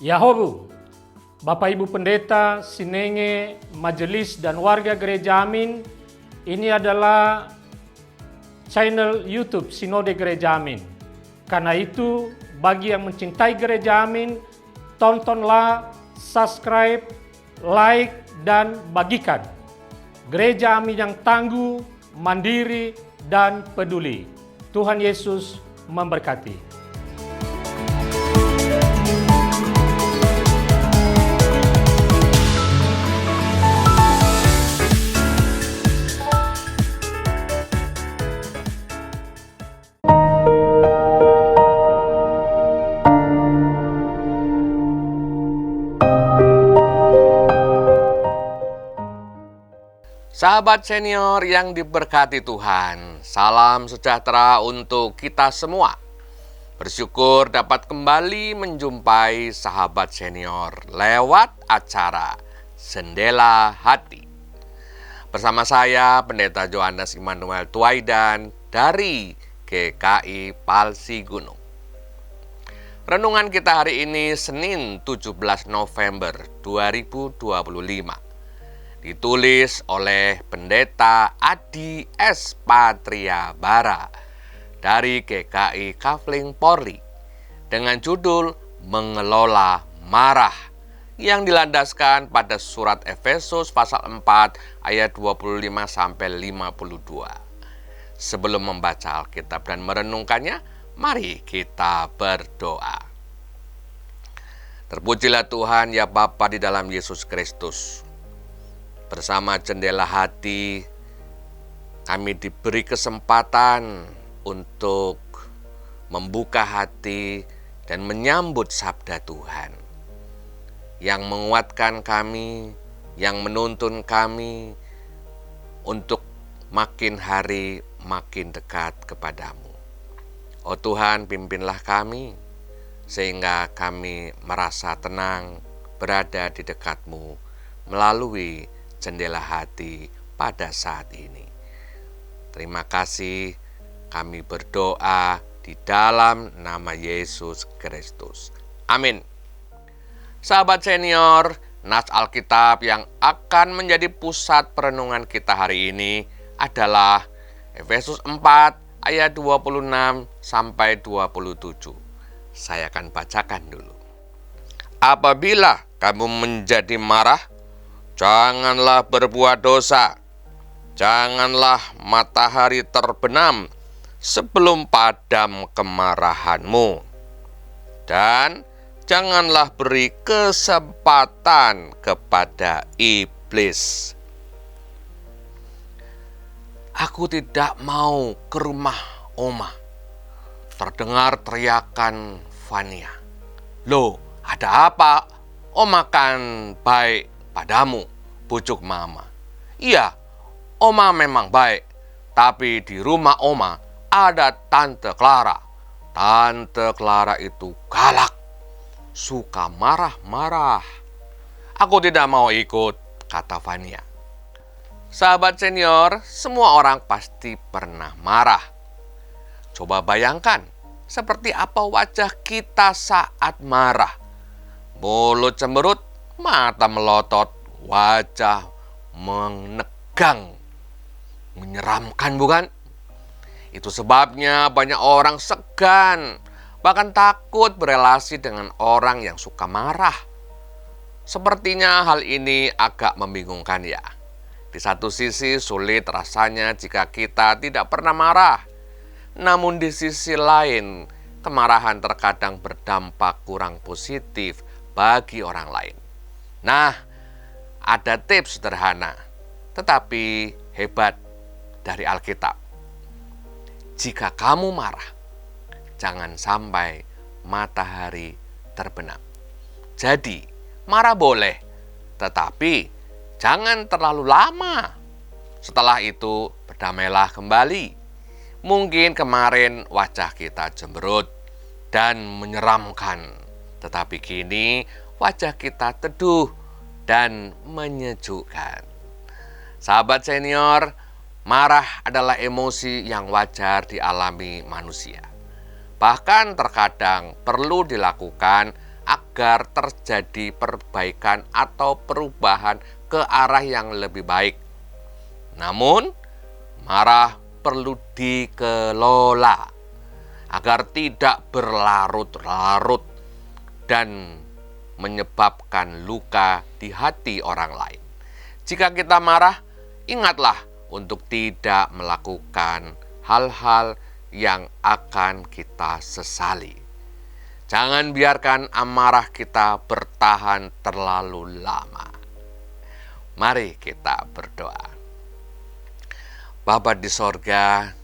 Yahobu, Bapak Ibu Pendeta, Sinenge, Majelis dan warga Gereja Amin, ini adalah channel YouTube Sinode Gereja Amin. Karena itu, bagi yang mencintai Gereja Amin, tontonlah, subscribe, like, dan bagikan. Gereja Amin yang tangguh, mandiri, dan peduli. Tuhan Yesus memberkati. Sahabat senior yang diberkati Tuhan, salam sejahtera untuk kita semua. Bersyukur dapat kembali menjumpai sahabat senior lewat acara Jendela Hati. Bersama saya, Pendeta Johannes Immanuel Tuaidan dari GKI Palsi Gunung. Renungan kita hari ini Senin 17 November 2025. Ditulis oleh Pendeta Adi S. Patria Bara dari GKI Kafling Polri dengan judul Mengelola Marah yang dilandaskan pada surat Efesus pasal 4 ayat 25-52. Sebelum membaca Alkitab dan merenungkannya, mari kita berdoa. Terpujilah Tuhan ya Bapa di dalam Yesus Kristus. Bersama Jendela Hati, kami diberi kesempatan untuk membuka hati dan menyambut sabda Tuhan yang menguatkan kami, yang menuntun kami untuk makin hari makin dekat kepadamu. Oh Tuhan, pimpinlah kami sehingga kami merasa tenang berada di dekatmu melalui Jendela Hati pada saat ini. Terima kasih, kami berdoa di dalam nama Yesus Kristus. Amin. Sahabat senior, nas Alkitab yang akan menjadi pusat perenungan kita hari ini adalah Efesus 4 ayat 26 sampai 27. Saya akan bacakan dulu. Apabila kamu menjadi marah, janganlah berbuat dosa. Janganlah matahari terbenam sebelum padam kemarahanmu. Dan janganlah beri kesempatan kepada iblis. Aku tidak mau ke rumah Oma. Terdengar teriakan Fania. Loh, ada apa? Oma kan baik padamu, bujuk Mama. Iya, Oma memang baik, tapi di rumah Oma ada Tante Clara. Tante Clara itu galak, suka marah-marah. Aku tidak mau ikut, kata Fania. Sahabat senior, semua orang pasti pernah marah. Coba bayangkan, seperti apa wajah kita saat marah. Mulut cemberut, mata melotot, wajah menegang. Menyeramkan bukan? Itu sebabnya banyak orang segan, bahkan takut berelasi dengan orang yang suka marah. Sepertinya hal ini agak membingungkan ya. Di satu sisi sulit rasanya jika kita tidak pernah marah. Namun di sisi lain, kemarahan terkadang berdampak kurang positif bagi orang lain. Nah, ada tips sederhana, tetapi hebat dari Alkitab. Jika kamu marah, jangan sampai matahari terbenam. Jadi, marah boleh, tetapi jangan terlalu lama. Setelah itu, berdamailah kembali. Mungkin kemarin wajah kita cemberut dan menyeramkan, tetapi kini wajah kita teduh dan menyejukkan. Sahabat senior, marah adalah emosi yang wajar dialami manusia. Bahkan terkadang perlu dilakukan agar terjadi perbaikan atau perubahan ke arah yang lebih baik. Namun, marah perlu dikelola agar tidak berlarut-larut dan menyebabkan luka di hati orang lain. Jika kita marah, ingatlah untuk tidak melakukan hal-hal yang akan kita sesali. Jangan biarkan amarah kita bertahan terlalu lama. Mari kita berdoa. Bapa di sorga,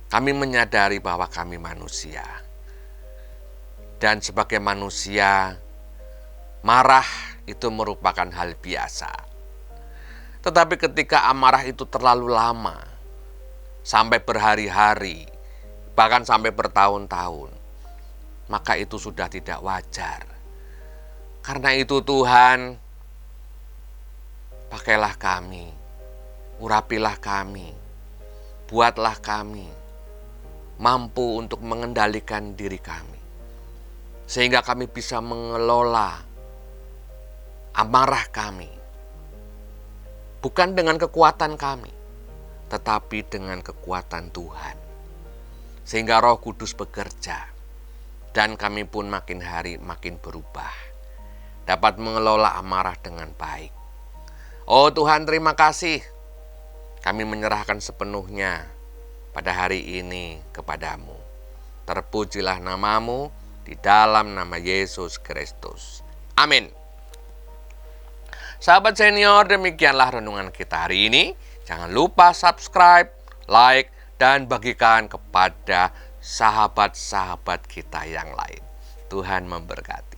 kami menyadari bahwa kami manusia. Dan sebagai manusia, marah itu merupakan hal biasa. Tetapi ketika amarah itu terlalu lama, sampai berhari-hari, bahkan sampai bertahun-tahun, maka itu sudah tidak wajar. Karena itu Tuhan, pakailah kami, urapilah kami, buatlah kami mampu untuk mengendalikan diri kami. Sehingga kami bisa mengelola amarah kami. Bukan dengan kekuatan kami, tetapi dengan kekuatan Tuhan. Sehingga Roh Kudus bekerja. Dan kami pun makin hari makin berubah. Dapat mengelola amarah dengan baik. Oh Tuhan, terima kasih. Kami menyerahkan sepenuhnya pada hari ini kepadamu. Terpujilah namamu di dalam nama Yesus Kristus. Amin. Sahabat senior, demikianlah renungan kita hari ini. Jangan lupa subscribe, like, dan bagikan kepada sahabat-sahabat kita yang lain. Tuhan memberkati.